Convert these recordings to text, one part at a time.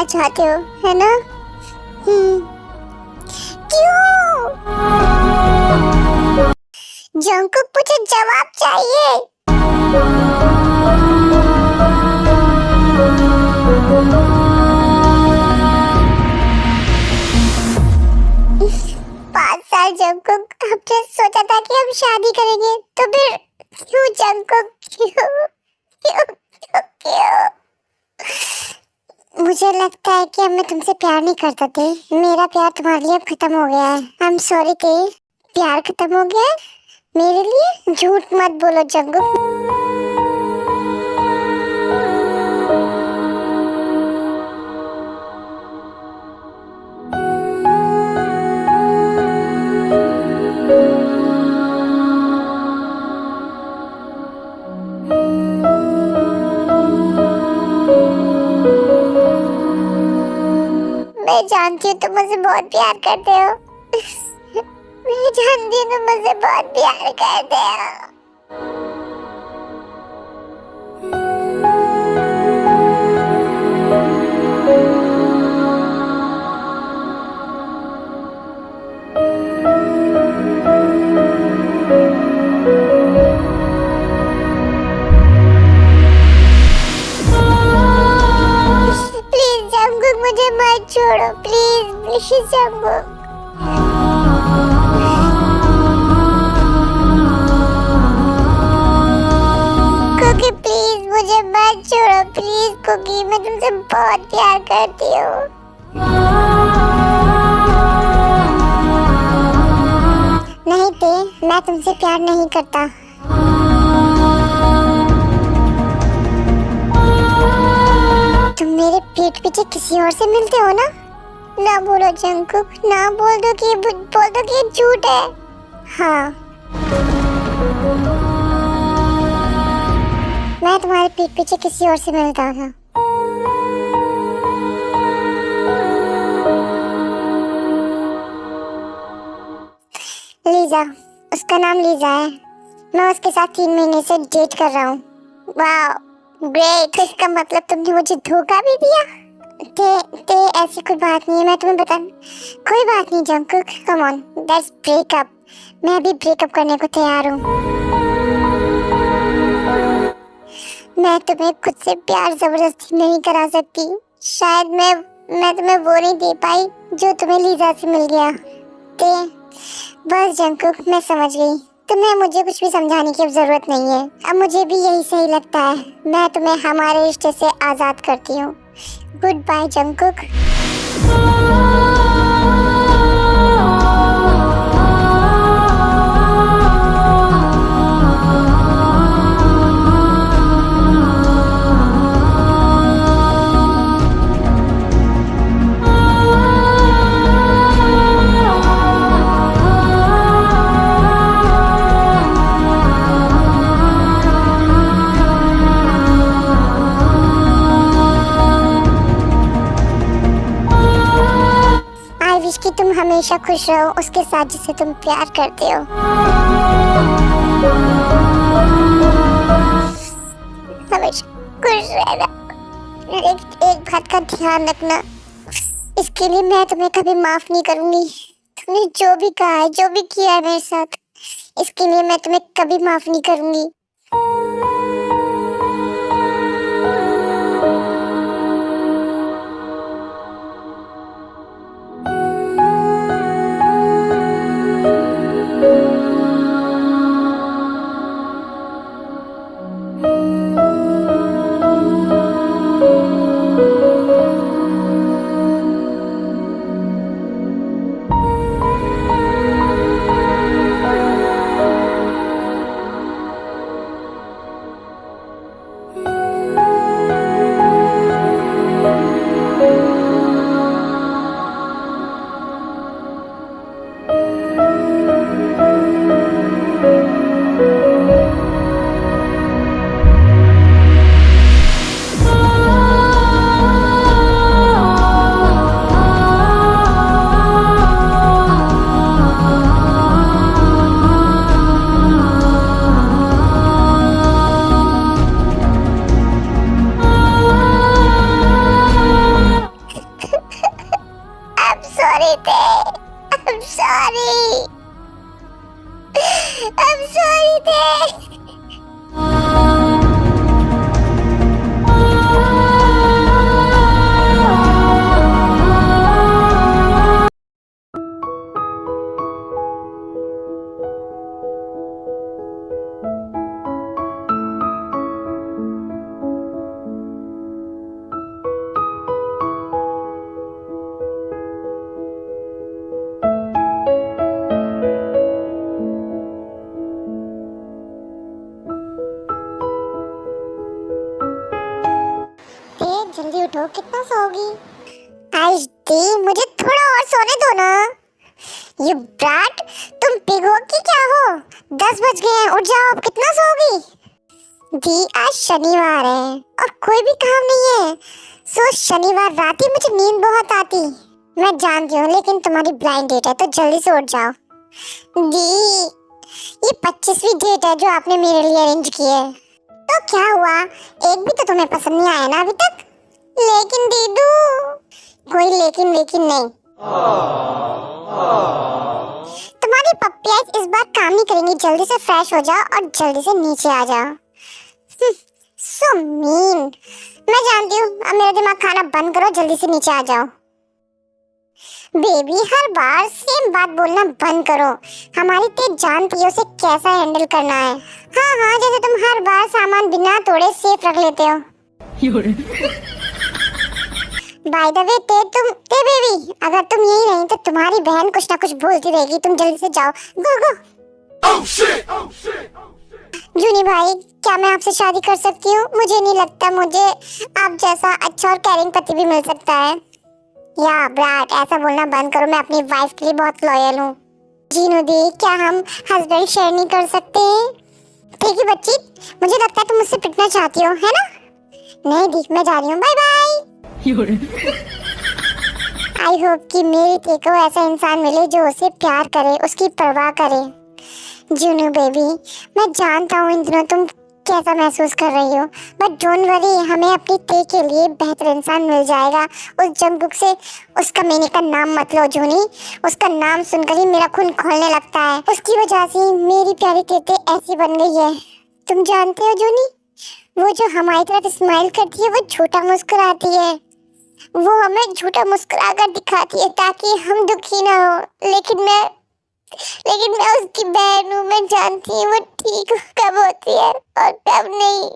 जानना चाहते हो, है ना? क्यों? जंगकुक, मुझे जवाब चाहिए। पाँच साल जंगकुक, हमने सोचा था कि हम शादी करेंगे, तो फिर क्यों जंगकुक? क्यों क्यों क्यों क्यों? मुझे लगता है कि अब मैं तुमसे प्यार नहीं करता थे। मेरा प्यार तुम्हारे लिए अब खत्म हो गया है। आई एम सॉरी थे। प्यार खत्म हो गया है मेरे लिए? झूठ मत बोलो जंगकुक। मैं जानती हूँ तुम मुझसे बहुत प्यार करते हो। मैं जानती हूँ तुम मुझसे बहुत प्यार करते हो। प्लीज जंगकुक, मुझे मत छोड़ो, please please Jungkook. Kookie please मुझे मत छोड़ो, प्लीज कुकी, मैं तुमसे बहुत प्यार करती हूँ। नहीं ते, मैं तुमसे प्यार नहीं करता। तुम मेरे पीठ पीछे किसी और से मिलते हो ना? ना बोलो जंगकुक, ना बोल दो कि ये झूठ है। हाँ, मैं तुम्हारे पीठ पीछे किसी और से मिलता था। लीजा, उसका नाम लीजा है। मैं उसके साथ 3 महीने से डेट कर रहा हूँ। वाह, ग्रेट। तो इसका मतलब तुमने मुझे धोखा भी दिया? ते ऐसी कोई बात नहीं है, मैं तुम्हें बता। कोई बात नहीं Jungkook, come on, let's break up. मैं भी ब्रेकअप करने को तैयार हूँ। मैं तुम्हें खुद से प्यार जबरदस्ती नहीं करा सकती। शायद मैं तुम्हें वो नहीं दे पाई जो तुम्हें लीजा से मिल गया। ते बस जंगकुक, मैं समझ गई। तुम्हें मुझे कुछ भी समझाने की अब जरूरत नहीं है। अब मुझे भी यही सही लगता है। मैं तुम्हें हमारे रिश्ते से आजाद करती हूँ। Good bye Jungkook. कि तुम हमेशा खुश रहो उसके साथ जिसे तुम प्यार करते हो। हमेशा खुश रहना, लेकिन एक बात का ध्यान रखना, इसके लिए मैं तुम्हें कभी माफ नहीं करूंगी। तुमने जो भी कहा है, जो भी किया है मेरे साथ, इसके लिए मैं तुम्हें कभी माफ नहीं करूंगी। उठो, कितना सोओगी? आइश्ती, मुझे थोड़ा और सोने दो ना। ये ब्राट, तुम पिघो कि क्या हो? 10 बज गए हैं, उठ जाओ, अब कितना सोओगी? दी, आज शनिवार है और कोई भी काम नहीं है, सो शनिवार रात ही मुझे नींद बहुत आती। मैं जानती हूँ, लेकिन तुम्हारी ब्लाइंड डेट है तो जल्दी से उठ जाओ। दी, ये 25वीं डेट है जो आपने मेरे लिए अरेंज की है। तो क्या हुआ, एक भी तो तुम्हें पसंद नहीं आया ना अभी तक? लेकिन दीदू, कोई लेकिन लेकिन नहीं। तुम्हारी पप्पियाँ इस बार काम नहीं करेंगी, जल्दी से फ्रेश हो जाओ और जल्दी से नीचे आ जाओ। So mean. मैं जानती हूँ, अब मेरा दिमाग खाना बंद करो, जल्दी से नीचे आ जाओ। बेबी, हर बार सेम बात बोलना बंद करो। हमारी तेज जानती है उसे कैसा हैंडल करना है। हाँ हाँ, जैसे तुम हर बार सामान बिना तोड़े सेफ रख लेते हो। बाय द वे, ते बेबी, अगर तुम यही नहीं तो तुम्हारी बहन कुछ ना कुछ बोलती रहेगी। तुम जल्दी से जाओ, गो गो। जूनी भाई, क्या मैं आपसे शादी कर सकती हूँ? मुझे नहीं लगता मुझे आप जैसा अच्छा और कैरिंग पति भी मिल सकता है। या ब्राट, ऐसा बोलना बंद करो, मैं अपनी वाइफ के लिए बहुत लॉयल हूँ। जीनू दी, क्या हम हस्बैंड शेयर नहीं कर सकते? ठीक है बच्ची, मुझे लगता है तुम मुझसे पिटना चाहती हो, है ना? नहीं दी, मैं जा रही हूँ, बाय बाय। आई होप कि मेरी टी को ऐसा इंसान मिले जो उसे प्यार करे, उसकी परवाह करे। जूनू बेबी, मैं जानता हूँ इन दिनों तुम कैसा महसूस कर रही हो, बट डोंट वरी, हमें अपनी टे के लिए बेहतर इंसान मिल जाएगा। उस जंगकुक से उसका मैंने का नाम मत लो जूनी, उसका नाम सुनकर ही मेरा खून खौलने लगता है। उसकी वजह से मेरी प्यारी टेटे ऐसी बन गई है। तुम जानते हो जूनी, वो जो हमारी तरफ स्माइल करती है वो झूठा मुस्कुराती है। वो हमें झूठा मुस्कुरा कर दिखाती है ताकि हम दुखी ना हो। लेकिन मैं उसकी बहन हूँ, मैं जानती हूँ वो ठीक कब होती है और कब नहीं।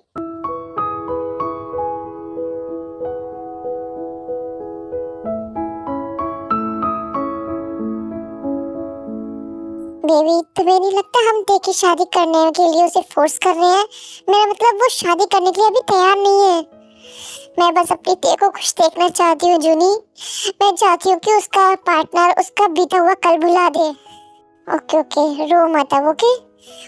बेबी, तुम्हें नहीं लगता हम टे की शादी करने के लिए उसे फोर्स कर रहे हैं? मेरा मतलब वो शादी करने के लिए अभी तैयार नहीं है। मैं बस अपनी टे को खुश देखना चाहती हूँ जूनी। मैं चाहती हूँ कि उसका पार्टनर उसका बीता हुआ कल भुला दे। ओके ओके, रो मत अब, ओके?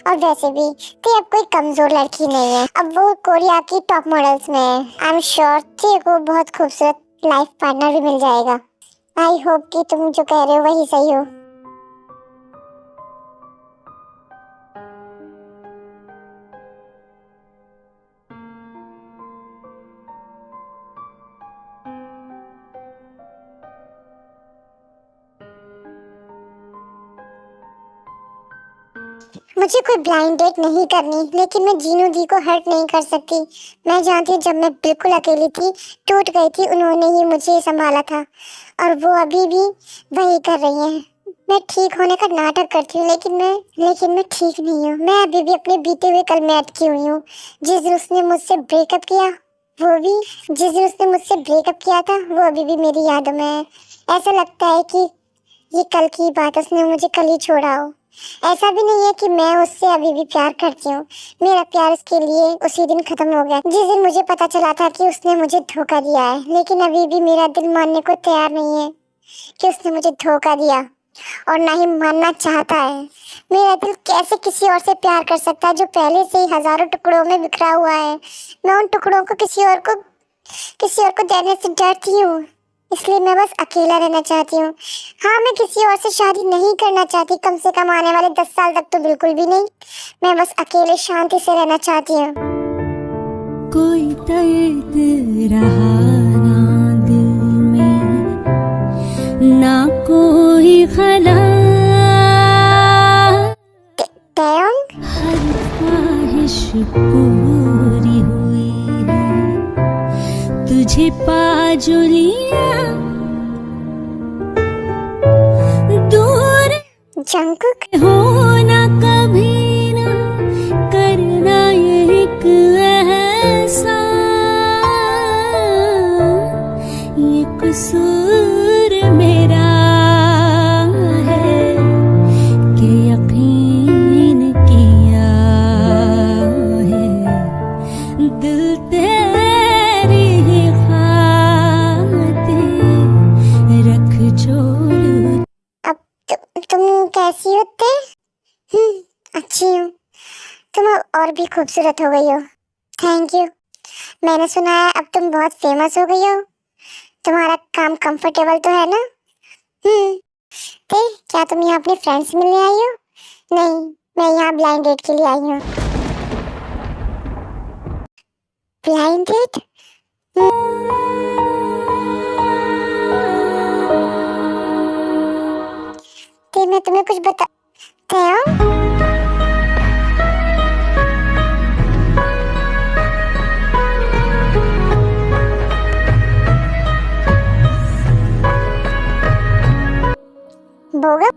और वैसे भी टे अब कोई कमजोर लड़की नहीं है, अब वो कोरिया की टॉप मॉडल्स में है। आई एम श्योर टे को बहुत खूबसूरत लाइफ पार्टनर भी मिल जाएगा। आई होप कि तुम जो कह रहे हो वही सही हो। मुझे कोई ब्लाइंड डेट नहीं करनी, लेकिन मैं जीनू दी को हर्ट नहीं कर सकती। मैं जानती हूँ जब मैं बिल्कुल अकेली थी, टूट गई थी, उन्होंने ही मुझे संभाला था और वो अभी भी वही कर रही हैं। मैं ठीक होने का नाटक करती हूँ, लेकिन मैं ठीक नहीं हूँ। मैं अभी भी अपने बीते हुए कल में अटकी हुई हूँ। जिस दिन उसने मुझसे ब्रेकअप किया था वो अभी भी मेरी यादों में है। ऐसा लगता है कि ये कल की बात, उसने मुझे कल ही छोड़ा हो। ऐसा भी नहीं है कि मैं उससे अभी भी प्यार करती हूँ। मेरा प्यार उसके लिए उसी दिन खत्म हो गया जिस दिन मुझे पता चला था कि उसने मुझे धोखा दिया है। लेकिन अभी भी मेरा दिल मानने को तैयार नहीं है कि उसने मुझे धोखा दिया, और ना ही मानना चाहता है। मेरा दिल कैसे किसी और से प्यार कर सकता है जो पहले से ही हजारों टुकड़ों में बिखरा हुआ है। मैं उन टुकड़ों को किसी और को देने से डरती हूँ, इसलिए मैं बस अकेला रहना चाहती हूँ। हाँ, मैं किसी और से शादी नहीं करना चाहती, कम से कम आने वाले 10 साल तक तो बिल्कुल भी नहीं। मैं बस अकेले शांति से रहना चाहती हूँ। कोई दर्द रहा ना दिल में, ना कोई खला, हर ख्वाहिश पूरी हुई है, तुझे पा जो लिया दूर जंगकुक होना, कभी ना करना ये एक ऐसा, ये कसूर मेरा है कि यकीन किया है दिल तेरी ही ख्वाहिश और भी खूबसूरत हो गई हो। Thank you. मैंने सुना है अब तुम बहुत फेमस हो गई हो। तुम्हारा काम कंफर्टेबल तो है ना? ते क्या तुम यहाँ अपने फ्रेंड्स से मिलने आई हो? नहीं, मैं यहाँ ब्लाइंड डेट के लिए आई हूँ। Blind date? ते मैं तुम्हें कुछ बता हूँ। बोगा?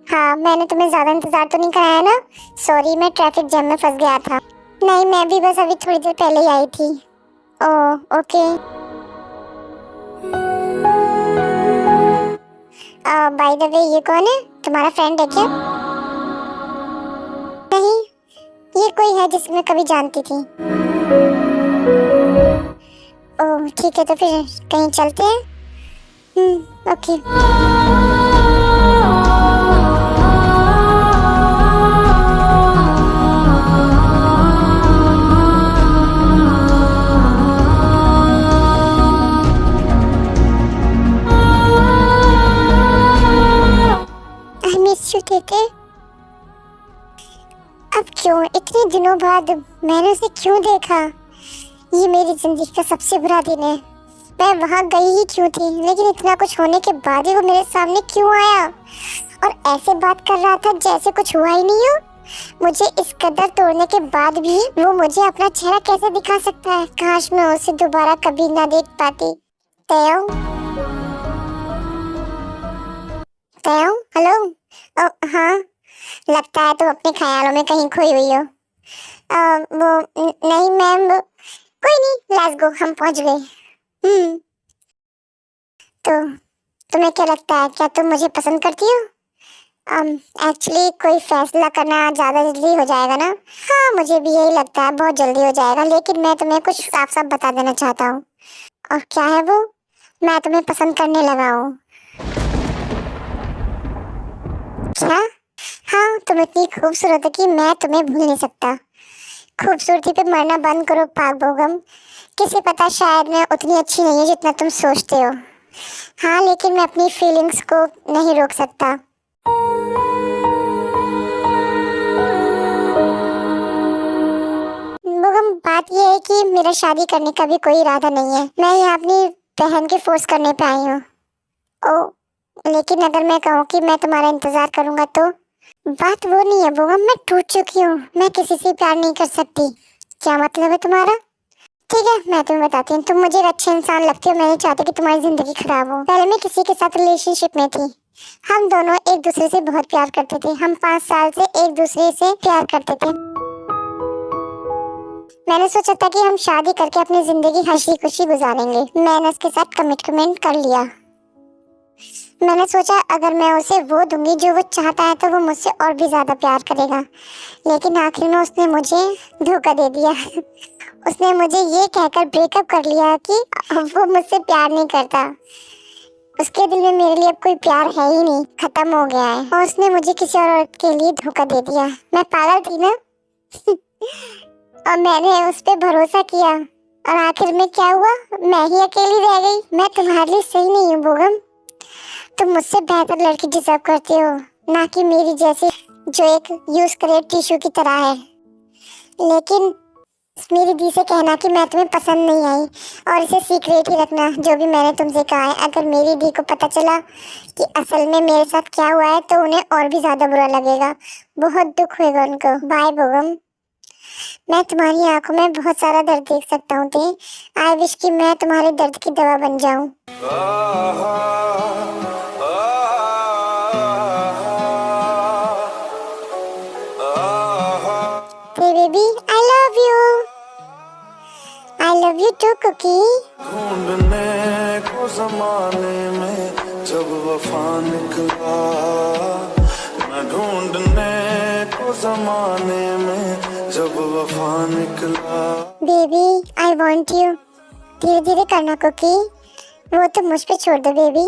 हाँ, मैंने तुम्हें ज्यादा इंतजार तो नहीं कराया ना? सॉरी, मैं ट्रैफिक जैम में फंस गया था। नहीं, मैं भी बस अभी थोड़ी देर पहले ही आई थी। Oh okay. By the way, ये कौन है? तुम्हारा फ्रेंड है क्या? नहीं, ये कोई है जिसे मैं कभी जानती थी। ओह ठीक है, तो फिर कहीं चलते हैं। Okay. I miss you Tete. अब क्यों इतने दिनों बाद मैंने उसे क्यों देखा? ये मेरी जिंदगी का सबसे बुरा दिन है। मैं वहां गई ही क्यों थी, लेकिन इतना कुछ होने के बाद ही वो मेरे सामने क्यों आया और ऐसे बात कर रहा था जैसे कुछ हुआ ही नहीं हो। मुझे इस कदर तोड़ने के बाद भी वो मुझे अपना चेहरा कैसे दिखा सकता है? काश मैं उसे दोबारा कभी ना देख पाती। तेओ, तेओ, हेलो। हाँ, लगता है तुम अपने ख्यालों में कहीं खोई हुई हो। नहीं मैम, कोई नहीं, लेट्स गो, हम पहुंच गए। तो तुम्हें क्या लगता है, क्या तुम मुझे पसंद करती हो? एक्चुअली कोई फैसला करना ज़्यादा जल्दी हो जाएगा ना? हाँ, मुझे भी यही लगता है, बहुत जल्दी हो जाएगा, लेकिन मैं तुम्हें कुछ साफ साफ बता देना चाहता हूँ। और क्या है वो? मैं तुम्हें पसंद करने लगा हूँ। क्या? हाँ, तुम इतनी खूबसूरत हो कि मैं तुम्हें भूल नहीं सकता। खूबसूरती पे मरना बंद करो पाक बोगम। किसे पता, शायद मैं उतनी अच्छी नहीं हूँ जितना तुम सोचते हो। हाँ, लेकिन मैं अपनी फीलिंग्स को नहीं रोक सकता। बोगम, बात यह है कि मेरा शादी करने का भी कोई इरादा नहीं है। मैं यहाँ अपनी बहन के फोर्स करने पे आई हूँ। ओ, लेकिन अगर मैं कहूँ कि मैं तुम्हारा इंतजार करूँगा तो? बात वो नहीं है बोगम, मैं टूट चुकी हूँ, मैं किसी से प्यार नहीं कर सकती। क्या मतलब है तुम्हारा? ठीक है, मैं तुम्हें बताती हूँ। तुम मुझे एक अच्छे इंसान लगती हो, मैं नहीं चाहती कि तुम्हारी जिंदगी खराब हो। पहले मैं किसी के साथ रिलेशनशिप में थी। हम दोनों एक दूसरे से बहुत प्यार करते थे। हम 5 साल से एक दूसरे से प्यार करते थे। मैंने सोचा था कि हम शादी करके अपनी जिंदगी हंसी खुशी गुजारेंगे। मैंने उसके साथ कमिटमेंट कर लिया। मैंने सोचा अगर मैं उसे वो दूंगी जो वो चाहता है तो वो मुझसे और भी ज्यादा प्यार करेगा। लेकिन आखिर में उसने मुझे धोखा दे दिया। उसने मुझे ये कहकर ब्रेकअप कर लिया कि वो मुझसे प्यार नहीं करता। उसके दिल में मेरे लिए अब कोई प्यार है ही नहीं, खत्म हो गया है। और उसने मुझे किसी और औरत के लिए धोखा दे दिया। मैं पागल थी ना? और मैंने उस पर भरोसा किया और आखिर में क्या हुआ? मैं ही अकेली रह गई। मैं तुम्हारे लिए सही नहीं हूँ बोगम। तुम मुझसे बेहतर लड़की डिजर्व करते हो, ना कि मेरी जैसी जो एक यूज करे टिश्यू की तरह है। लेकिन मेरी दी से कहना कि मैं तुम्हें पसंद नहीं आई और इसे सीक्रेट ही रखना, जो भी मैंने तुमसे कहा है। अगर मेरी दी को पता चला कि असल में मेरे साथ क्या हुआ है तो उन्हें और भी ज्यादा बुरा लगेगा, बहुत दुख होगा उनको। बाय बोगम। मैं तुम्हारी आंखों में बहुत सारा दर्द देख सकता हूँ थे। आई विश कि मैं तुम्हारे दर्द की दवा बन जाऊं। Hey baby, I love you. I love you too, Cookie. ढूंढने को ज़माने में जब वफा निकला, मैं ढूंढने को ज़माने में जब वफा निकला। Baby, I want you. धीरे धीरे करना कुकी, वो तो मुझ पे छोड़ दो बेबी।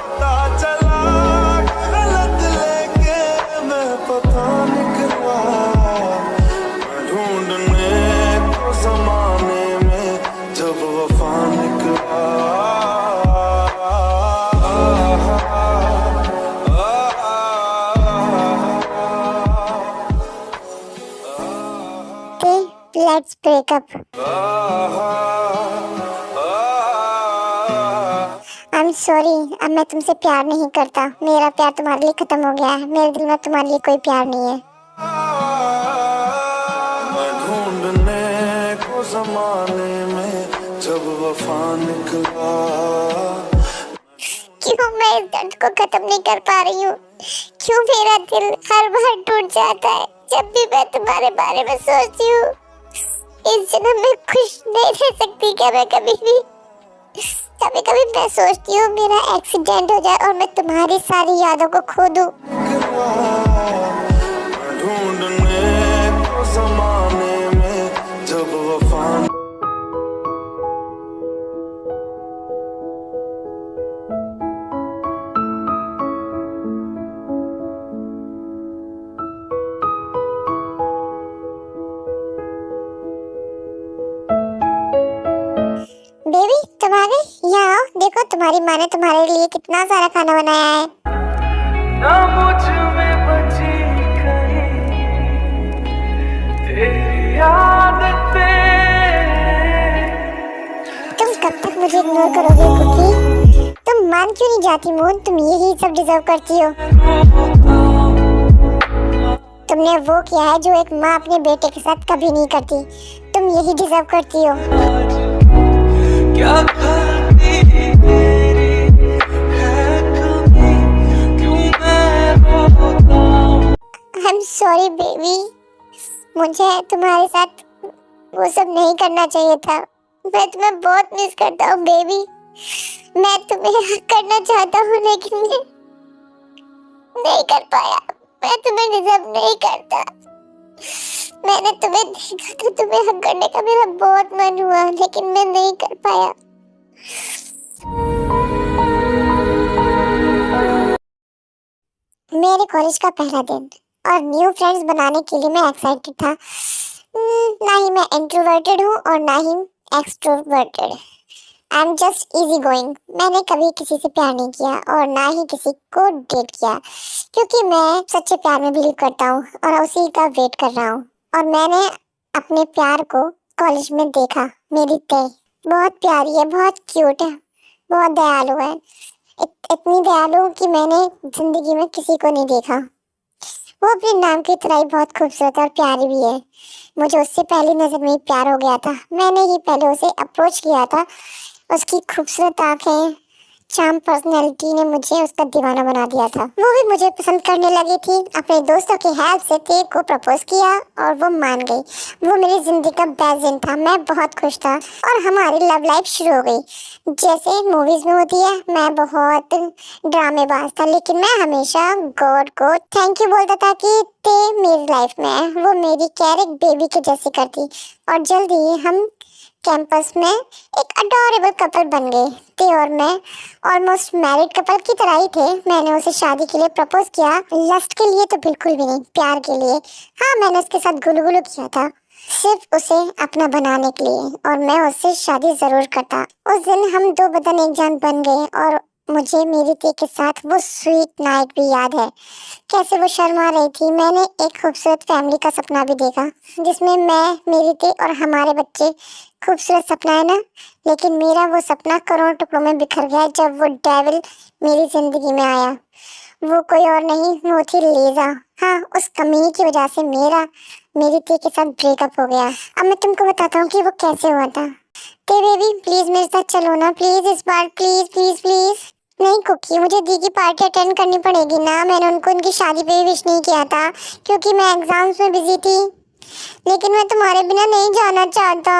पता चला गलत लेके मैं पता निकला। जमाने में जब वफा निकला। Let's break up. I am sorry, अब मैं तुमसे प्यार नहीं करता। मेरा प्यार तुम्हारे लिए खत्म हो गया है। मेरे दिल में तुम्हारे लिए कोई प्यार नहीं है। मैं ढूंढने को जमाने में जब वफा निकला। क्यों मैं इस दर्द को खत्म नहीं कर पा रही हूँ? क्यों मेरा दिल हर बार टूट जाता है जब भी मैं तुम्हारे बारे में सोचती हूँ? इस जन्म में खुश नहीं रह सकती क्या मैं कभी भी? कभी कभी मैं सोचती हूँ मेरा एक्सीडेंट हो जाए और मैं तुम्हारी सारी यादों को खो दूँ। ढूंढने को जमाने में जब वफा। बेबी तुम आ गई? यहाँ आओ, देखो तुम्हारी माँ ने तुम्हारे लिए कितना सारा खाना बनाया है। ना मुझ में बची कहीं तेरी आदतें। तुम कब तक मुझे इग्नोर करोगे कुकी? तुम मान क्यों नहीं जाती मून? तुम यही सब डिजर्व करती हो। तुमने वो किया है जो एक माँ अपने बेटे के साथ कभी नहीं करती। तुम यही डिजर्व करती हो। क्या गलती तेरी है कभी, क्यों मैं रोता हूँ? आई एम सॉरी बेबी, मुझे तुम्हारे साथ वो सब नहीं करना चाहिए था। मैं तुम्हें बहुत मिस करता हूँ बेबी। मैं तुम्हें हक करना चाहता हूँ लेकिन मैं नहीं कर पाया। मैं तुम्हें डिजर्व नहीं करता। मैंने तुम्हें देखा तो तुम्हें हक करने का मेरा बहुत मन हुआ लेकिन मैं नहीं कर पाया। मेरे कॉलेज का पहला दिन और न्यू फ्रेंड्स बनाने के लिए मैं एक्साइटेड था। ना ही मैं इंट्रोवर्टेड हूँ और ना ही extroverted. I am just easy going. मैंने कभी किसी से प्यार नहीं किया और ना ही किसी को डेट किया क्योंकि मैं सच्चे प्यार में बिलीव करता हूँ और उसी का वेट कर रहा हूँ। और मैंने अपने प्यार को कॉलेज में देखा। मेरी तय बहुत प्यारी है, बहुत क्यूट है, बहुत दयालु है। इतनी दयालु कि मैंने जिंदगी में किसी को नहीं देखा। वो अपने नाम की तरह ही बहुत खूबसूरत और प्यारी भी है। मुझे उससे पहली नजर में ही प्यार हो गया था। मैंने ही पहले उसे अप्रोच किया था। उसकी खूबसूरत आंखें, चार्म पर्सनैलिटी ने मुझे उसका दीवाना बना दिया था। वो भी मुझे पसंद करने लगी थी। अपने दोस्तों की हेल्प से ते को प्रपोज किया और वो मान गई। वो मेरी जिंदगी का बेस्ट दिन था। मैं बहुत खुश था और हमारी लव लाइफ शुरू हो गई जैसे मूवीज में होती है। मैं बहुत ड्रामेबाज था लेकिन मैं हमेशा गॉड को थैंक यू बोलता था कि ते मेरी लाइफ में है। वो मेरी केयर एक बेबी के जैसी करती और जल्दी ही हम कैंपस में एक अडोरेबल कपल बन गए। ते और मैं ऑलमोस्ट मैरिड कपल की तरह ही थे। मैंने उसे शादी के लिए प्रपोज किया। लस्ट के लिए तो बिल्कुल भी नहीं, प्यार के लिए। हाँ, मैंने उसके साथ गुलगुलू किया था सिर्फ उसे अपना बनाने के लिए और मैं उससे शादी जरूर करता। उस दिन हम दो बदन एक जान बन गए और मुझे मेरी ते के साथ वो स्वीट नाइट भी याद है। कैसे वो शर्मा रही थी। मैंने एक खूबसूरत फैमिली का सपना भी देखा जिसमें मैं, मेरी ते और हमारे बच्चे। खूबसूरत सपना है ना? लेकिन मेरा वो सपना करोड़ों टुकड़ों में बिखर गया जब वो डेविल मेरी जिंदगी में आया। वो कोई और नहीं, वो थी लीजा। हाँ, उस कमीनी की वजह से मेरी ते के साथ ब्रेकअप हो गया। अब मैं तुमको बताता हूँ कि वो कैसे हुआ था। ते बेबी प्लीज मेरे साथ चलो ना, प्लीज इस बार, प्लीज प्लीज प्लीज। नहीं कुकी, मुझे दी की पार्टी अटेंड करनी पड़ेगी ना। मैंने उनको उनकी शादी पे भी विश नहीं किया था क्योंकि मैं एग्जाम्स में बिजी थी। लेकिन मैं तुम्हारे बिना नहीं जाना चाहता।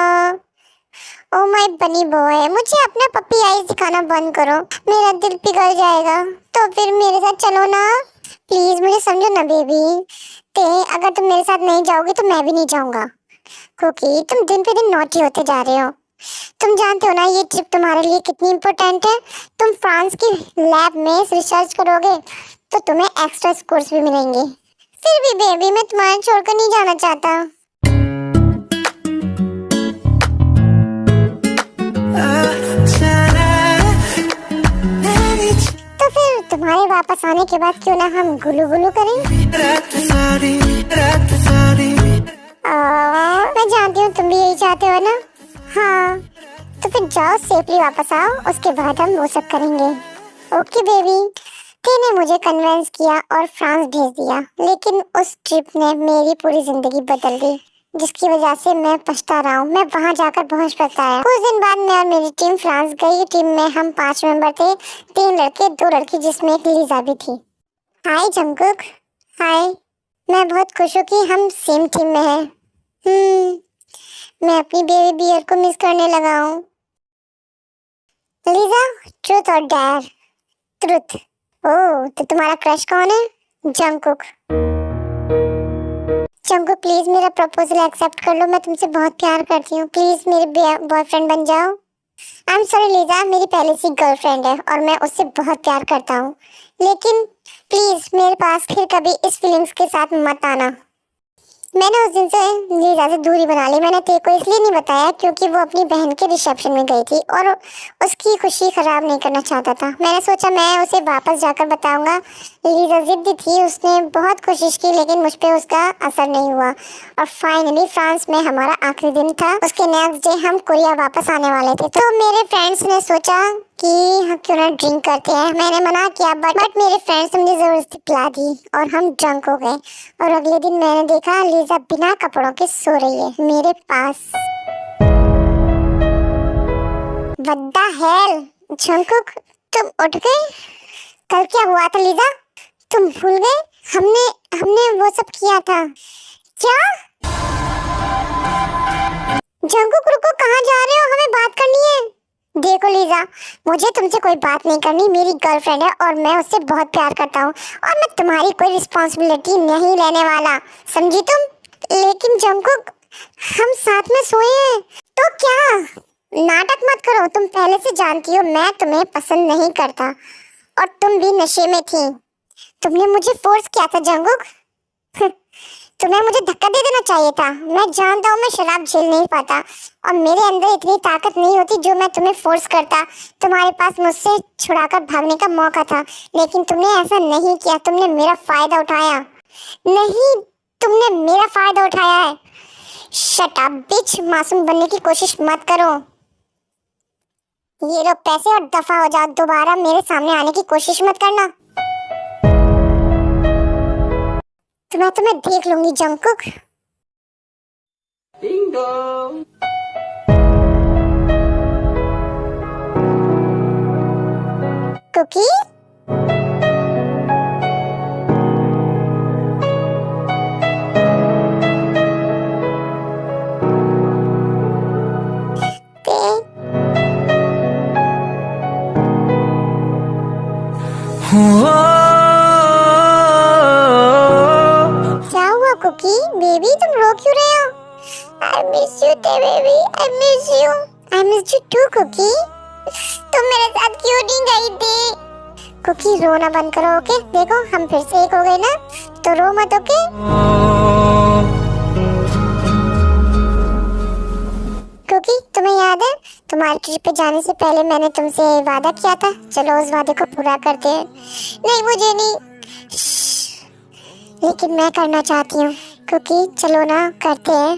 ओ माय बनी बॉय, मुझे अपना पप्पी आईज दिखाना बंद करो, मेरा दिल पिघल जाएगा। तो फिर मेरे साथ चलो ना प्लीज, मुझे समझो ना बेबी। ते अगर तुम मेरे साथ नहीं जाओगी तो मैं भी नहीं जाऊंगा। क्योंकि तुम दिन पे दिन नॉटी होते जा रहे हो। तुम जानते हो ना ये ट्रिप तुम्हारे लिए कितनी इम्पोर्टेंट है। तुम फ्रांस की लैब में रिसर्च करोगे तो तुम्हें एक्स्ट्रा स्कोर्स भी मिलेंगे। फिर भी बेबी मैं तुम्हारे छोड़कर नहीं जाना चाहता। वापस आने के बाद क्यों ना हम गुलू गुलू करें। मैं जानती हूँ तुम भी यही चाहते हो ना। हाँ तो फिर जाओ, सेफली वापस आओ, उसके बाद हम वो सब करेंगे। Okay baby. ने मुझे कन्विंस किया और फ्रांस भेज दिया, लेकिन उस ट्रिप ने मेरी पूरी जिंदगी बदल दी, जिसकी वजह से मैं पछता रहा हूँ। मैं वहाँ जाकर बहुत पछताया। कुछ दिन बाद मैं और मेरी टीम फ्रांस गई। टीम में हम 5 मेंबर थे, 3 लड़के 2 लड़की, जिसमें एक लीजा भी थी। हाय जंगकुक। हाय। मैं बहुत खुश हूँ कि हम सेम टीम में हैं। मैं अपनी बेबी बियर को मिस करने लगा हूँ। लीजा, ट्रुथ और डेयर? ट्रुथ। ओह, तो तुम्हारा क्रश कौन है? जंगकुक। जंगकुक प्लीज मेरा प्रपोजल एक्सेप्ट कर लो, मैं तुमसे बहुत प्यार करती हूँ, प्लीज मेरे बॉयफ्रेंड बन जाओ। आई एम सॉरी लीजा, मेरी पहले से गर्लफ्रेंड है और मैं उससे बहुत प्यार करता हूँ, लेकिन प्लीज मेरे पास फिर कभी इस फीलिंग्स के साथ मत आना। मैंने उस दिन से लीजा से दूरी बना ली। मैंने तेरे को इसलिए नहीं बताया क्योंकि वो अपनी बहन के रिसेप्शन में गई थी और उसकी खुशी खराब नहीं करना चाहता था। मैंने सोचा मैं उसे वापस जाकर बताऊंगा। लीजा जिद्दी थी, उसने बहुत कोशिश की, लेकिन मुझ पे उसका असर नहीं हुआ और फाइनली फ्रांस में हमारा आखिरी दिन था। उसके नेक्स्ट डे हम कोरिया वापस आने वाले थे, तो मेरे फ्रेंड्स ने सोचा कि हम क्यों ना ड्रिंक करते हैं। मैंने मना किया बट मेरे फ्रेंड्स ने मुझे जबरदस्ती पिला दी और हम ड्रंक हो गए। और अगले दिन मैंने देखा लीजा बिना कपड़ों के सो रही है मेरे पास। What the hell? जंगकुक तुम उठ गए? कल क्या हुआ था लीजा? तुम भूल गए? हमने वो सब किया था। क्या? जंगकुक रुको, कहाँ जा रहे हो? हमें बात करनी है। देखो लीजा, मुझे तुमसे कोई बात नहीं करनी, मेरी गर्लफ्रेंड है और मैं उससे बहुत प्यार करता हूँ और मैं तुम्हारी कोई रिस्पॉन्सिबिलिटी नहीं लेने वाला, समझी तुम? लेकिन जंगकुक हम साथ में सोए हैं, तो क्या? नाटक मत करो, तुम पहले से जानती हो मैं तुम्हें पसंद नहीं करता और तुम भी नशे में थी। तुमने मुझे फोर्स किया था जंगकुक। तुम्हें मुझे धक्का दे देना चाहिए था। मैं जानता हूँ मैं शराब झेल नहीं पाता और मेरे अंदर इतनी ताकत नहीं होती जो मैं तुम्हें फोर्स करता। तुम्हारे पास मुझसे छुड़ाकर भागने का मौका था, लेकिन तुमने ऐसा नहीं किया। तुमने मेरा फायदा उठाया। नहीं, तुमने मेरा फायदा उठाया है। शट अप बिच, मासूम बनने की कोशिश मत करो। ये लो पैसे और दफा हो जाओ, दोबारा मेरे सामने आने की कोशिश मत करना। तो मैं तुम्हें देख लूंगी जंगकुक। कुकी? क्या हुआ कुकी? बेबी तुम रो क्यों रहे हो? I miss you baby, I miss you. I miss you too Kookie. तुम मेरे साथ क्यों नहीं गई थी? कुकी रोना बंद करो, ओके? देखो हम फिर से एक हो गए ना, तो रो मत, ओके? कुकी तुम्हें याद है तुम्हारी ट्रिप पे जाने से पहले मैंने तुमसे वादा किया था? चलो उस वादे को पूरा करते हैं। नहीं मुझे नहीं, लेकिन मैं करना चाहती हूँ। कुकी चलो ना, करते हैं।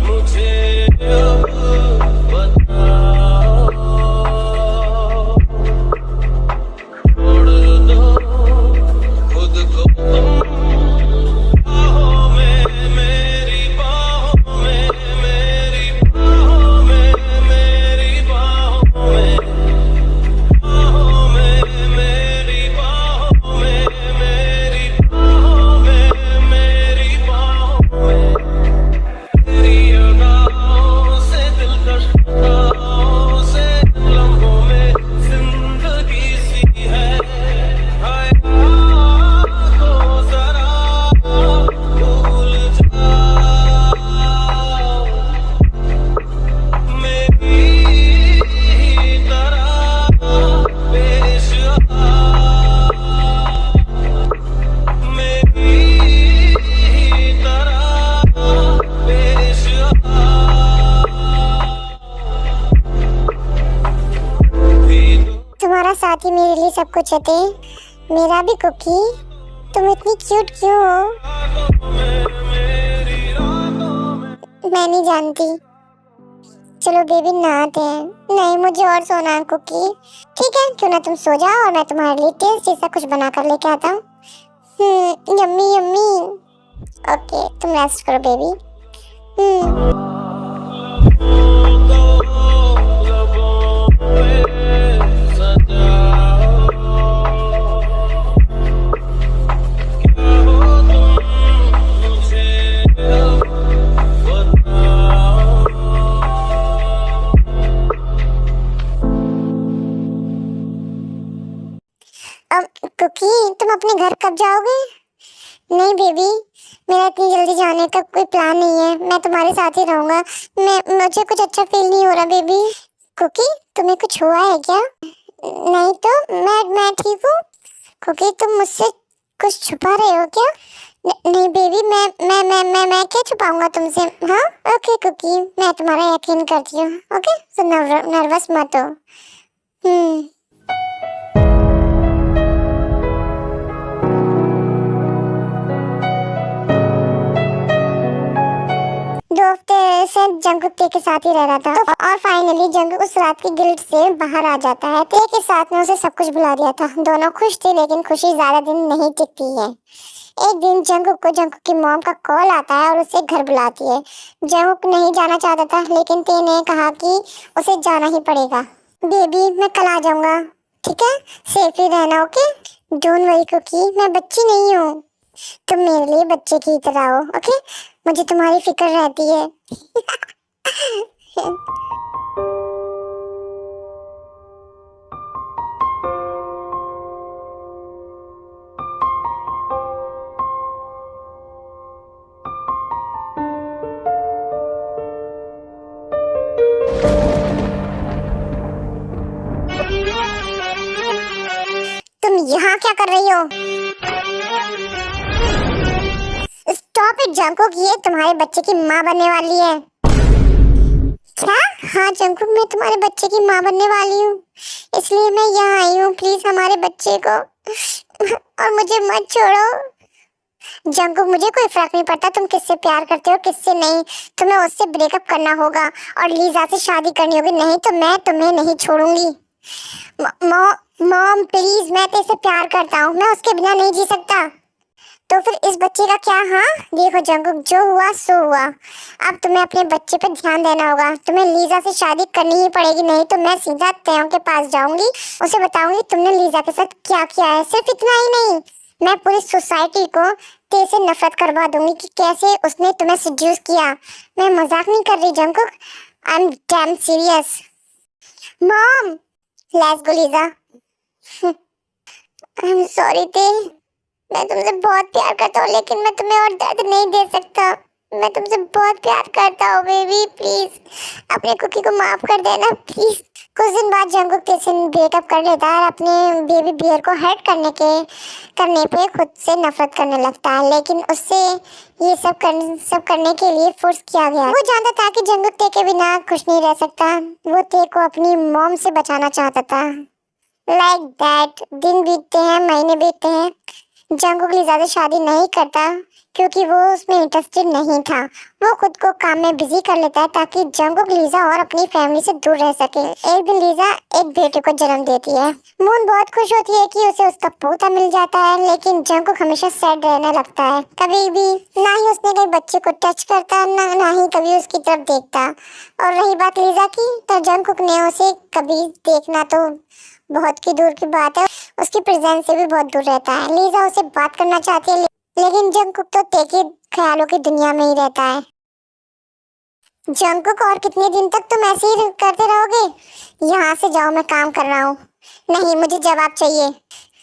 मुझे तुम्हारा साथ ही मेरे लिए सब कुछ है ते। मेरा भी कुकी, तुम इतनी क्यूट क्यों हो? मैं नहीं जानती। चलो बेबी नहाते हैं। नहीं मुझे और सोना है कुकी। ठीक है क्यों ना तुम सो जाओ और मैं तुम्हारे लिए टेस्टी सा कुछ बना कर लेके आता हूँ। Yummy yummy. ओके तुम रेस्ट करो बेबी। अब कुकी तुम अपने घर कब जाओगे? नहीं बेबी, मेरा इतनी जल्दी जाने का कोई प्लान नहीं है। मैं तुम्हारे साथ ही रहूंगा। मुझे कुछ अच्छा फील नहीं हो रहा बेबी। कुकी तुम्हें कुछ हुआ है क्या? नहीं तो मैं ठीक हूँ। कुकी तुम मुझसे कुछ छुपा रहे हो क्या? नहीं बेबी, मैं क्या छुपाऊंगा तुमसे? हाँ ओके कुकी, मैं तुम्हारा यकीन करती हूँ। ओके तो नर्वस मत हो। दो हफ्ते से जंगकुक टे के साथ ही रह रहा था और फाइनली जंगकुक उस रात की गिल्ट से बाहर आ जाता है। टे के साथ में उसे सब कुछ भुला दिया था। दोनों खुश थे लेकिन खुशी ज्यादा दिन नहीं टिकती है। एक दिन जंगकुक को जंगकुक की मॉम का कॉल आता है और उसे घर बुलाती है। जंगकुक नहीं जाना चाहता था लेकिन टे ने कहा कि उसे जाना ही पड़ेगा। बेबी मैं कल आ जाऊंगा, ठीक है? सेफली रहना ओके? डोंट वरी कुकी, मैं बच्ची नहीं हूँ। तुम मेरे लिए बच्चे की तरह हो ओके? मुझे तुम्हारी फिक्र रहती है। तुम यहाँ क्या कर रही हो? स्टॉप इट जंगकुक, ये तुम्हारे बच्चे की माँ बनने वाली है। क्या? हाँ जंगकुक, मैं तुम्हारे बच्चे की माँ बनने वाली हूँ, इसलिए मैं यहाँ आई हूँ। प्लीज हमारे बच्चे को और मुझे मत छोड़ो। जंगकुक मुझे कोई फर्क नहीं पड़ता तुम किससे प्यार करते हो किससे नहीं। तुम्हें उससे ब्रेकअप करना होगा और लीजा से शादी करनी होगी, नहीं तो मैं तुम्हें नहीं छोड़ूंगी। मॉम प्लीज, मैं तेरे से प्यार करता हूँ, मैं उसके बिना नहीं जी सकता। तो फिर इस बच्चे का क्या? हाँ देखो जंगकुक, जो हुआ सो हुआ। अब तुम्हें अपने बच्चे पे ध्यान देना होगा। तुम्हें लीजा से शादी करनी ही पड़ेगी, नहीं तो मैं सीधा तेयों के पास जाऊंगी, उसे बताऊंगी तुमने लीजा के साथ क्या किया है। सिर्फ इतना ही नहीं, मैं पूरी सोसाइटी को तेरे से नफरत करवा दूंगी कि कैसे उसने तुम्हें सेड्यूस किया। मैं मजाक नहीं कर रही Jungkook, I am damn serious. Mom let's go Lisa. I am sorry ते, मैं तुमसे बहुत प्यार करता हूँ लेकिन मैं तुम्हें और दर्द नहीं दे सकता। मैं तुमसे बहुत प्यार करता हूँ बेबी, प्लीज अपने कुकी को माफ कर देना प्लीज। कुछ दिन बाद जंगकुक तेरे ब्रेकअप कर लेता है और अपने बेबी बियर को हर्ट करने पे खुद से नफरत करने लगता है। लेकिन उससे ये सब करने के लिए फोर्स किया गया। वो जानता था कि जंगकुक ते के बिना खुश नहीं रह सकता। वो ते को अपनी मॉम से बचाना चाहता था। लाइक दैट दिन बीतते हैं, महीने बीतते हैं। जंगकुक लीजा से शादी नहीं करता क्योंकि वो उसमें इंटरेस्टेड नहीं था। वो खुद को काम में बिजी कर लेता है ताकि जंगकुक लीजा और अपनी फैमिली से दूर रह सके। एक दिन लीजा एक बेटे को जन्म देती है। मून बहुत खुश होती है कि उसे उसका पोता मिल जाता है, लेकिन जंगकुक हमेशा सैड रहने लगता है। कभी भी ना ही उसने कहीं बच्चे को टच करता ना ही कभी उसकी तरफ देखता। और रही बात लीजा की, तो जंगकुक ने उसे कभी देखना तो बहुत की दूर की बात है, उसकी प्रेजेंस से भी बहुत दूर रहता है। लीजा उसे बात करना चाहती है लेकिन जंगकुक तो ते के ख्यालों की दुनिया में ही रहता है। जंगकुक और कितने दिन तक तुम ऐसे ही करते रहोगे? यहाँ से जाओ, मैं काम कर रहा हूँ। नहीं मुझे जवाब चाहिए।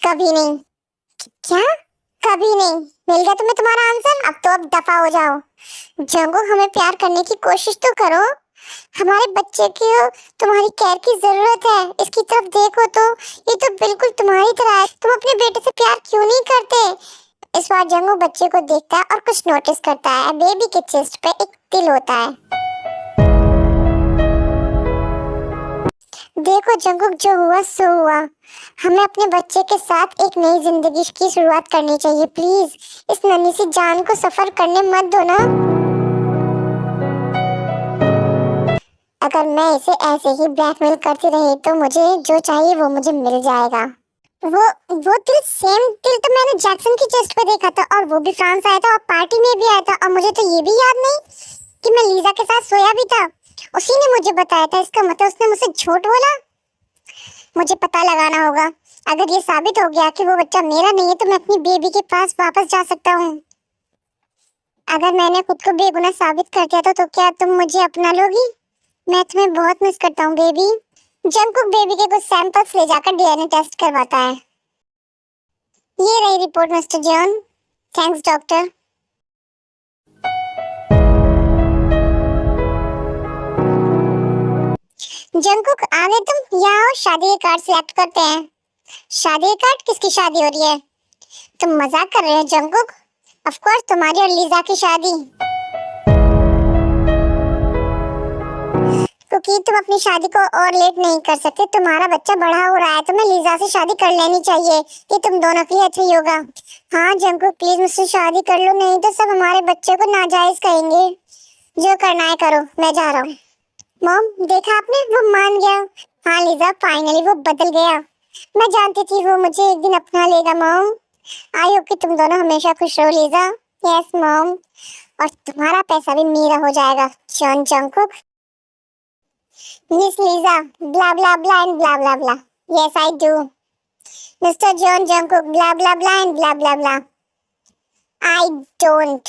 कभी नहीं। क्या? कभी नहीं। मिल गया तुम्हें तुम्हारा आंसर? अब दफा हो जाओ। जंगकुक हमें प्यार करने की कोशिश तो करो। हमारे बच्चे की तुम्हारी केयर की जरूरत है। इसकी तरफ देखो तो ये तो बिल्कुल तुम्हारी तरह है। तुम अपने बेटे से प्यार क्यों नहीं करते? इस बार जंगकुक बच्चे को देखता है और कुछ नोटिस करता है। बेबी के चेस्ट पे एक तिल होता है। देखो जंगकुक, जो हुआ सो हुआ। हमें अपने बच्चे के साथ एक नई जिंदगी की शुरुआत करनी चाहिए। प्लीज इस नन्ही सी जान को सफर करने मत दो ना। अगर मैं इसे ऐसे ही ब्लैकमेल करती रही तो मुझे जो चाहिए वो मुझे मिल जाएगा। वो तिल, सेम तिल तो मैंने जैक्सन की चेस्ट पे देखा था, और वो भी फ्रांस आया था और पार्टी में भी आया था, और मुझे तो ये भी याद नहीं कि मैं लीजा के साथ सोया भी था। उसी ने मुझे बताया था। इसका मतलब उसने मुझसे झूठ बोला। मुझे पता लगाना होगा। अगर ये साबित हो गया कि वो बच्चा मेरा नहीं है तो मैं अपनी बेबी के पास वापस जा सकता हूँ। अगर मैंने खुद को बेगुनाह साबित कर दिया तो क्या तुम मुझे अपना लोगी? मैं तुम्हें बहुत मिस करता हूँ बेबी। जंगकुक बेबी के कुछ सैंपल्स ले जाकर डीएनए टेस्ट करवाता है। ये रही report mister John. Thanks doctor. Jungkook आ गए तुम? यहाँ आओ, शादी के कार्ड सिलेक्ट करते हैं। शादी के कार्ड? किसकी शादी हो रही है? तुम मजाक कर रहे हो जंगकुक? ऑफ कोर्स तुम्हारी और लीजा की शादी। क्योंकि तुम अपनी शादी को और लेट नहीं कर सकते। तुम्हारा बच्चा बड़ा हो रहा है, तुम्हें लीजा से शादी कर लेनी चाहिए। ये तुम दोनों के लिए अच्छा ही होगा। हाँ जंगकुक प्लीज मुझसे शादी कर लो, नहीं तो सब हमारे बच्चे को नाजायज कहेंगे। जो करना है करो, मैं जा रहा हूँ। मॉम देखा आपने, वो मान गया। हाँ लीजा फाइनली वो बदल गया। मैं जानती थी वो मुझे एक दिन अपना लेगा मॉम। आई होप कि तुम दोनों हमेशा खुश रहो लीजा। यस मॉम, और तुम्हारा पैसा भी मेरा हो जाएगा John Jungkook. Miss Lisa blah blah blah and blah blah blah. Yes I do. Mister John Jungkook blah blah blah and blah blah blah. I don't.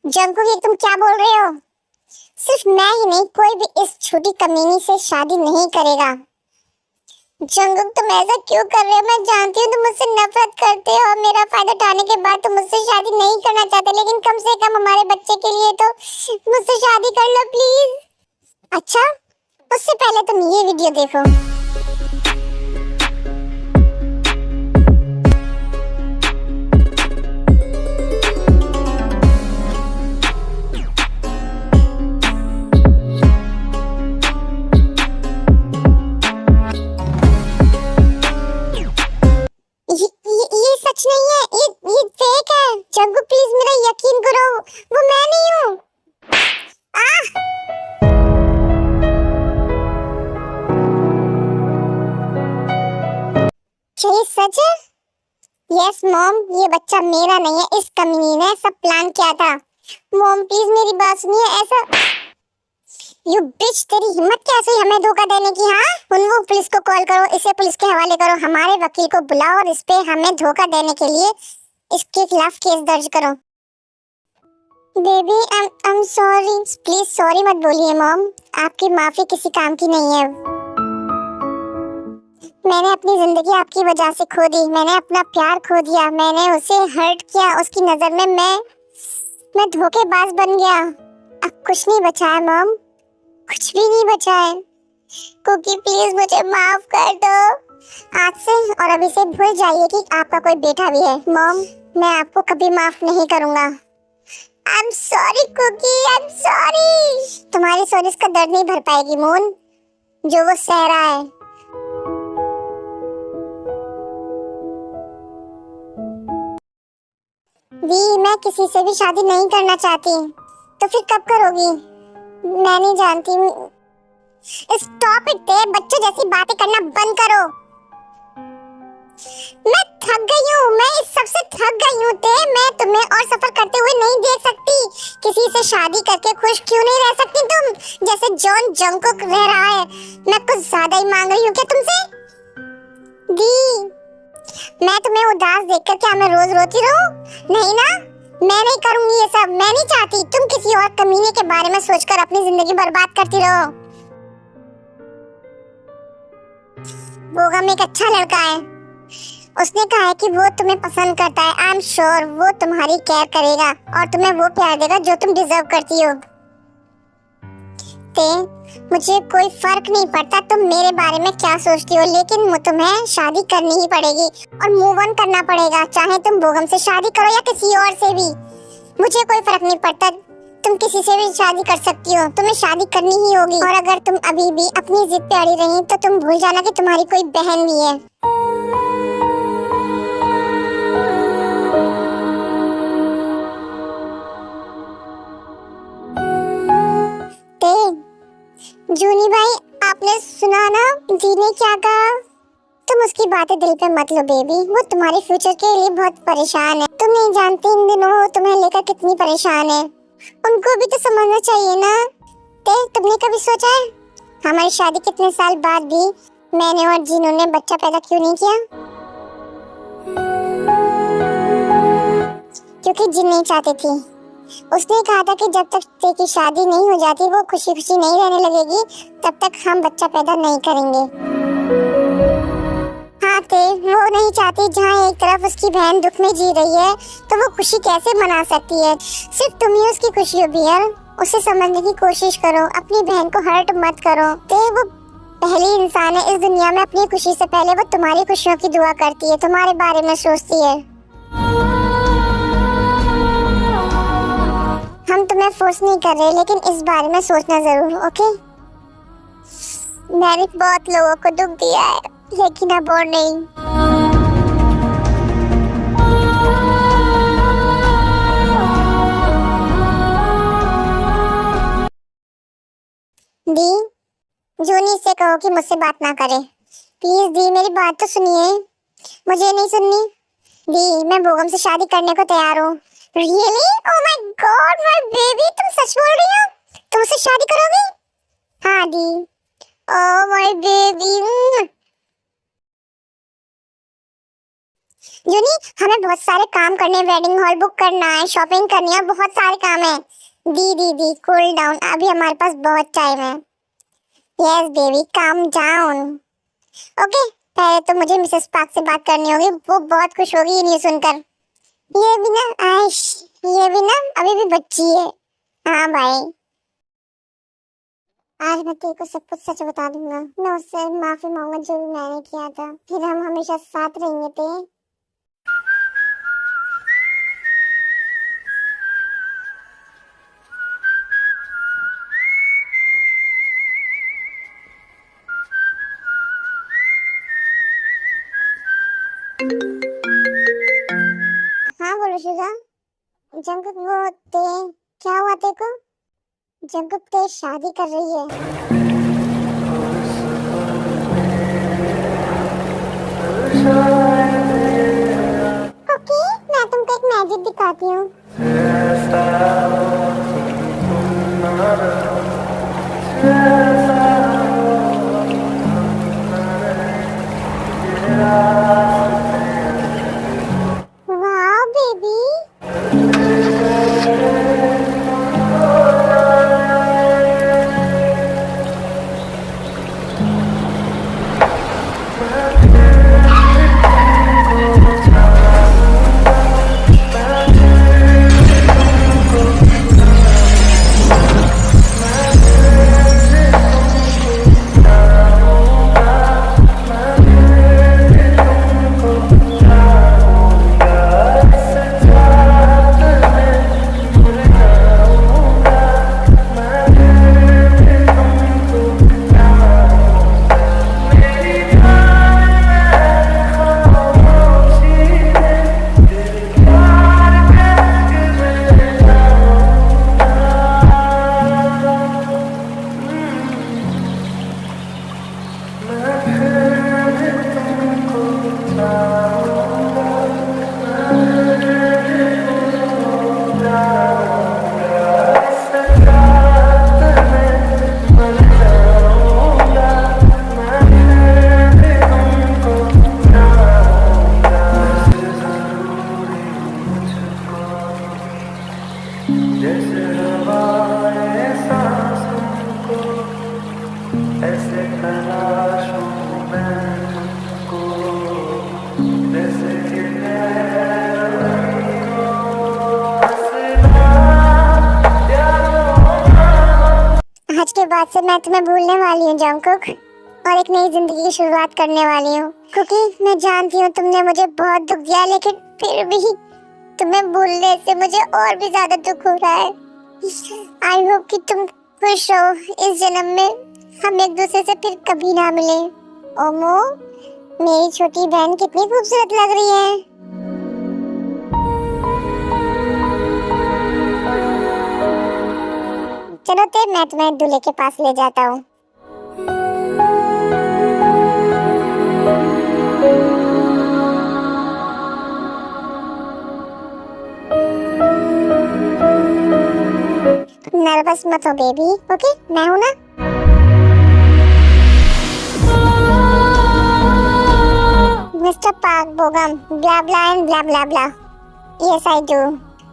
Jungkook ये तुम क्या बोल रहे हो? सिर्फ मैं ही नहीं, कोई भी इस छोटी कमीनी से शादी नहीं करेगा। जंगकुक तुम ऐसा क्यों कर रहे हो? मैं जानती हूँ तुम मुझसे नफरत करते हो और मेरा फायदा उठाने के बाद तुम मुझसे शादी नहीं करना चाहते, लेकिन कम से कम हमारे बच्चे के लिए तो मुझसे शादी कर लो प्लीज। अच्छा, उससे पहले तुम ये वीडियो देखो। ये सच नहीं है, ये फेक है। जंगकुक प्लीज मेरा यकीन करो, वो मैं नहीं हूँ। क्या ये सच है? यस मॉम, ये बच्चा मेरा नहीं है, इस कमीनी ने सब प्लान किया था। मॉम प्लीज मेरी बात सुनिए। ऐसा यू बिच, तेरी हिम्मत कैसे हमें धोखा देने की? हाँ उन वो पुलिस को कॉल करो, इसे पुलिस के हवाले करो, हमारे वकील को बुलाओ और इस पे हमें धोखा देने के लिए इसके खिलाफ केस दर्ज करो। Baby I am sorry. Please sorry मत बोलिए मॉम, आपकी माफी किसी काम की नहीं है। मैंने अपनी जिंदगी आपकी वजह से खो दी, मैंने अपना प्यार खो दिया, मैंने उसे हर्ट किया। उसकी नजर में मैं धोखेबाज बन गया। अब कुछ नहीं बचा है मॉम, कुछ भी नहीं बचा है। कुकी प्लीज मुझे माफ कर दो। आज से और अभी से भूल जाइए कि आपका कोई बेटा भी है। मॉम मैं आपको कभी माफ नहीं करूंगा। I am sorry Kookie, I am sorry. तुम्हारी सॉरी इसका दर्द नहीं भर पाएगी मून, जो वो सह रहा है। वी मैं किसी से भी शादी नहीं करना चाहती। तो फिर कब करोगी? मैं नहीं जानती। स्टॉप इट ते, बच्चों जैसी बातें करना बंद करो। मैं थक गई हूँ, मैं इस सब से थक गई हूँ ते। मैं तुम्हें और सफर करते हुए नहीं देख सकती। किसी से शादी करके खुश क्यों नहीं रह सकती तुम, जैसे जॉन जंगकुक रह रहा है? मैं कुछ ज्यादा ही मांग रही हूँ क्या तुमसे? दी मैं तुम्हें उदास देखकर क्या मैं रोज रोती रहूं? नहीं ना, मैं नहीं करूंगी ये सब। मैं नहीं चाहती तुम किसी और कमीने के बारे में सोचकर अपनी जिंदगी बर्बाद करती रहो। बोगम एक अच्छा लड़का है, उसने कहा है कि वो तुम्हें पसंद करता है। आई एम श्योर वो तुम्हारी केयर करेगा और तुम्हें वो प्यार देगा जो तुम डिजर्व करती हो। ते मुझे कोई फर्क नहीं पड़ता तुम मेरे बारे में क्या सोचती हो, लेकिन तुम्हें शादी करनी ही पड़ेगी और मूव ऑन करना पड़ेगा। चाहे तुम बोगम से शादी करो या किसी और से भी, मुझे कोई फर्क नहीं पड़ता। तुम किसी से भी शादी कर सकती हो, तुम्हें शादी करनी ही होगी। और अगर तुम अभी भी अपनी जिद पे अड़ी रही तो तुम भूल जाना कि तुम्हारी कोई बहन भी है। जूनी भाई, आपने सुना ना जी ने क्या कहा? तुम उसकी बातें दिल पे मत लो बेबी, वो तुम्हारे फ्यूचर के लिए बहुत परेशान है। तुम नहीं जानती इन दिनों वो तुम्हें लेकर कितनी परेशान है। उनको भी तो समझना चाहिए ना। तुमने कभी सोचा है हमारी शादी कितने साल बाद भी मैंने और जीनू ने बच्चा पैदा क्यों नहीं किया? क्योंकि जिन नहीं चाहती थी। उसने कहा था कि जब तक तेरी शादी नहीं हो जाती, वो खुशी खुशी नहीं रहने लगेगी, तब तक हम बच्चा पैदा नहीं करेंगे। हाँ वो नहीं चाहती। जहाँ एक तरफ उसकी बहन दुख में जी रही है तो वो खुशी कैसे मना सकती है? सिर्फ तुम ही उसकी खुशी हो बियर। उसे समझने की कोशिश करो, अपनी बहन को हर्ट मत करो। वो पहली इंसान है इस दुनिया में, अपनी खुशी से पहले वो तुम्हारी खुशियों की दुआ करती है, तुम्हारे बारे में सोचती है। हम तुम्हें फोर्स नहीं कर रहे, लेकिन इस बारे में सोचना जरूर, ओके? मैंने बहुत लोगों को दुख दिया है, लेकिन अब और नहीं। दी, जूनी से कहो कि मुझसे बात ना करे प्लीज। दी मेरी बात तो सुनिए। मुझे नहीं सुननी। दी मैं बोगम से शादी करने को तैयार हूँ। Really? Oh my God my baby, तुम सच बोल रही हो? तुम उससे शादी करोगी? हाँ दी। Oh my baby. जूनी, हमें बहुत सारे काम करने, वेडिंग हॉल बुक करना है, शॉपिंग करनी है, बहुत सारे काम है। दी कूल डाउन, अभी हमारे पास बहुत टाइम है। Yes baby, calm down. Okay, पहले तो मुझे मिसेस पार्क से बात करनी होगी, वो बहुत खुश होगी ये न्यूज़ सुनकर। ये भी ना अभी भी बच्ची है। हाँ भाई, आज मैं तेरे को सब कुछ सच बता दूंगा। मैं उससे माफी मांगूंगा जो भी मैंने किया था, फिर हम हमेशा साथ रहेंगे। हाँ बोलो शिजा। जंकुक, क्या हुआ तेरे को? जंकुक ते शादी कर रही है। ओके, मैं तुमको एक मैजिक दिखाती हूँ। वाह बेबी, जैसे हवाएं सांसों को, ऐसे तलाशूं मैं तुमको, जैसे कि आज के बाद से मैं तुम्हें भूलने वाली हूँ जंकुक, और एक नई जिंदगी की शुरुआत करने वाली हूँ। क्योंकि मैं जानती हूँ तुमने मुझे बहुत दुख दिया, लेकिन फिर भी तुम्हें भूलने से मुझे और भी ज्यादा दुख हो रहा है। आई होप कि तुम खुश हो इस जन्म में हम एक दूसरे से फिर कभी ना मिले। ओमो, मेरी छोटी बहन कितनी खूबसूरत लग रही है। चलो ते मैं तुम्हें दूल्हे के पास ले जाता हूँ। नर्वस मत हो बेबी, ओके? मैं हूं ना। Mister Park Bogum, blah blah and blah blah blah. Yes I do.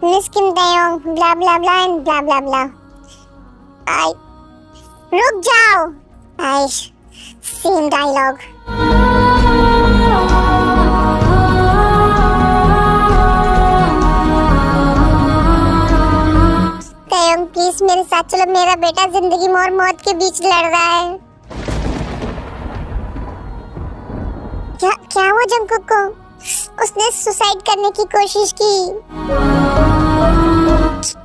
Miss Kim Dayoung, blah blah blah and blah blah blah. I रुक जाओ। आई सेम डायलॉग। प्लीज मेरे साथ चलो, मेरा बेटा जिंदगी और मौत के बीच लड़ रहा है। क्या हुआ जंगकुक को? उसने सुसाइड करने की कोशिश की।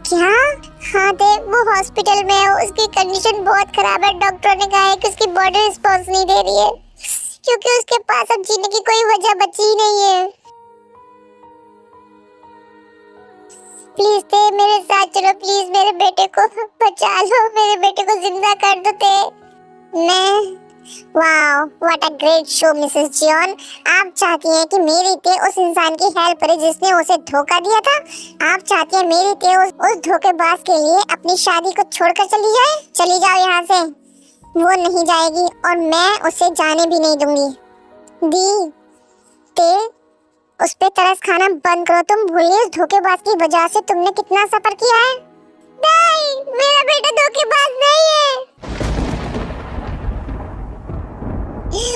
क्या? हाँ देव, वो हॉस्पिटल में है, उसकी कंडीशन बहुत खराब है। डॉक्टर ने कहा है कि उसकी बॉडी रिस्पॉन्स नहीं दे रही है क्योंकि उसके पास अब जीने की कोई वजह बची ही नहीं है। प्लीज ते मेरे साथ चलो, प्लीज मेरे बेटे को बचा लो, मेरे बेटे को जिंदा कर दो ते। मैं wow, what a great show Mrs Jeon. आप चाहती हैं कि मेरी ते उस इंसान की हेल्प करे जिसने उसे धोखा दिया था? आप चाहती हैं मेरी ते उस धोखेबाज के लिए अपनी शादी को छोड़कर चली जाए? चली जाओ यहाँ से। वो नहीं जाएगी और मैं उसे जाने भी नहीं दूंगी। दी ते उस पे तरस खाना बंद करो। तुम भूलिए उस धोखेबाज की वजह से तुमने कितना सफर किया है। नहीं, मेरा बेटा धोखेबाज नहीं है।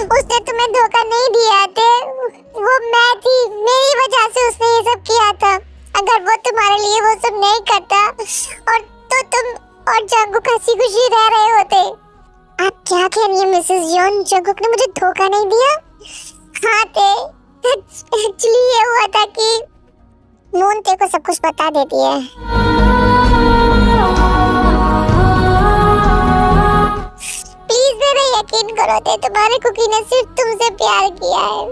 उसने तुम्हें धोखा नहीं दिया थे, वो मैं थी, मेरी वजह से उसने ये सब किया था। अगर वो तुम्हारे लिए वो सब नहीं करता और तो तुम और जंगकुक हंसी खुशी रह रहे होते। आप क्या कह रही हैं मिसेस जियोन? जंगकुक ने मुझे धोखा नहीं दिया? हाँ थे, एक्चुअली ये हुआ था कि मून ते को सब कुछ बता देती है। प्लीज मेरा यकीन करो ते, तुम्हारे कुकी ने सिर्फ तुमसे प्यार किया है।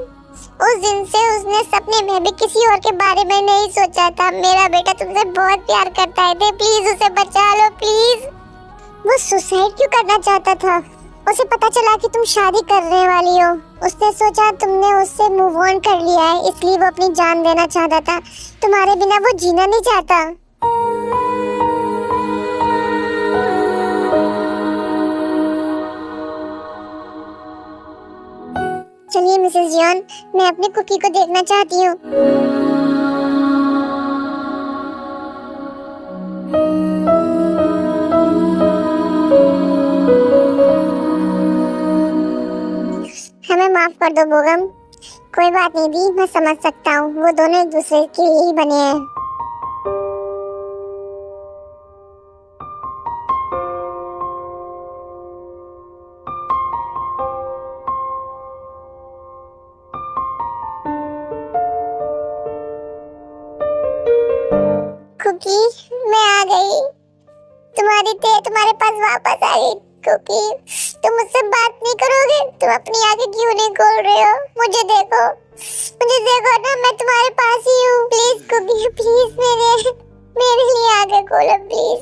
उस दिन से उसने सपने में भी किसी और के बारे में नहीं सोचा था। मेरा बेटा तुमसे बहुत प्यार करता है ते, प्लीज उसे बचा लो प्लीज। वो सुसाइड क्यों करना चाहता था? उसे पता चला कि तुम शादी करने वाली हो। उसने सोचा तुमने उससे मूव ऑन कर लिया है, इसलिए वो अपनी जान देना चाहता था। तुम्हारे बिना वो जीना नहीं चाहता। चलिए मिसेस जियोन, मैं अपनी कुकी को देखना चाहती हूँ। हमें माफ कर दो बोगम। कोई बात नहीं दी, मैं समझ सकता हूँ, वो दोनों एक दूसरे के लिए ही बने हैं। कुकी, मैं आ गई। तुम्हारे पास वापस आ गई। कुकी, तुम मुझसे बात नहीं करोगे? तुम अपनी आंखें क्यों नहीं खोल रहे हो? मुझे देखो ना, मैं तुम्हारे पास ही हूँ। प्लीज कुकी, प्लीज मेरे लिए आंखें खोलो प्लीज।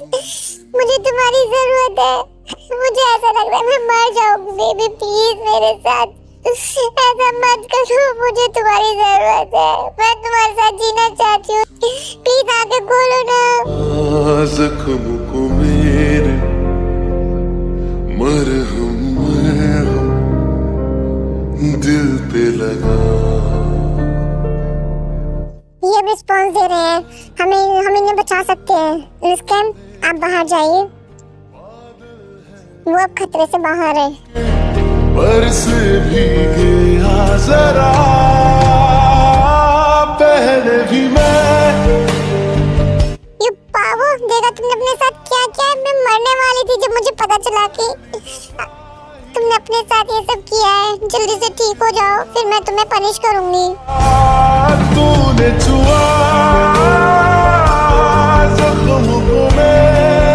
मुझे तुम्हारी जरूरत है। मुझे ऐसा लग रहा है मैं मर जाऊंगी। बेबी प्लीज मेरे साथ ऐसा मत करो, मुझे तुम्हारी जरूरत है। मैं तुम्हारे साथ जीना चाहती हूँ। प्लीज आंखें खोलो ना। जख्म को मेरे मरहम दिल पे लगा। ये रिस्पॉन्स दे रहे हैं, हम इन्हें बचा सकते हैं। मिस कैम, आप बाहर जाइए, वो अब खतरे से बाहर है। बरस भीगे जरा पहले भी मैं। ये पावो, देखा तुमने अपने साथ क्या किया है? मैं मरने वाली थी जब मुझे पता चला कि तुमने अपने साथ ये सब किया है। जल्दी से ठीक हो जाओ, फिर मैं तुम्हें पनिश करूंगी। तूने छुआ जख्म को मेरे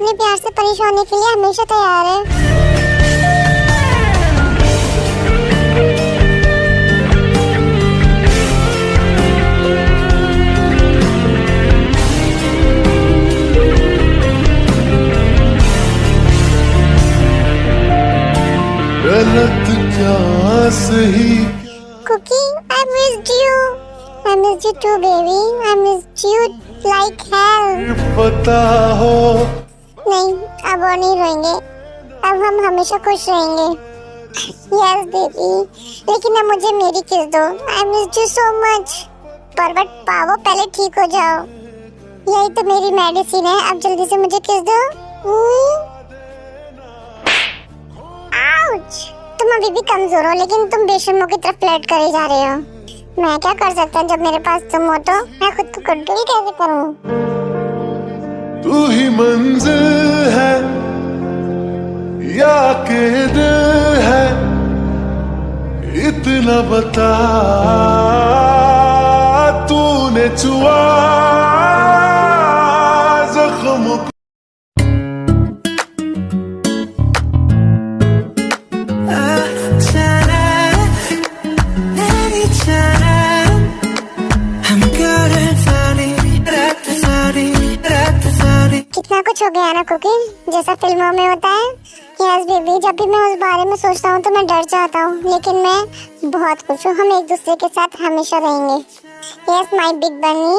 अपने प्यार से परेशान होने के लिए हमेशा तैयार है। गलत क्या सही cookie, I missed you. I missed you too, baby. I missed you like hell. पता हो नहीं, अब और नहीं रोएंगे। अब हम हमेशा खुश रहेंगे। Yes, baby. लेकिन अब मुझे मेरी किस दो। I missed you so much. पर्वत पावो, पहले ठीक हो जाओ। यही तो मेरी मेडिसिन है। अब जल्दी से मुझे किस दो। आउच! तुम अभी भी कमजोर हो, लेकिन तुम बेशर्मों की तरफ फ्लर्ट करे जा रहे हो। मैं क्या कर सकता हूँ जब मेरे पास तुम हो तो? मैं खुद को कंट्रोल कैसे करूँ? तू ही मंजिल है या के दिल है, इतना बता तूने छुआ जख्म को। कितना कुछ हो गया ना कुकी, जैसा फिल्मों में होता है। यस बेबी, जब भी मैं उस बारे में सोचता हूँ तो मैं डर जाता हूँ, लेकिन मैं बहुत खुश हूँ। हम एक दूसरे के साथ हमेशा रहेंगे। Yes my big bunny.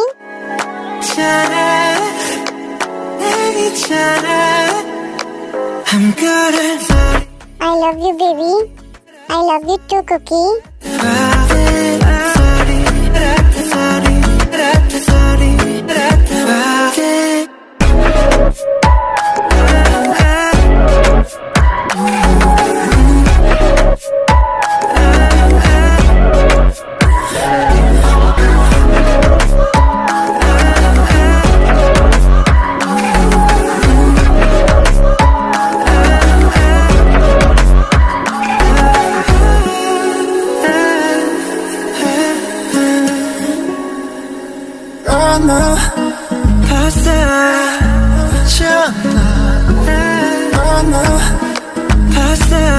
I love you baby. I love you too Kookie. Pasta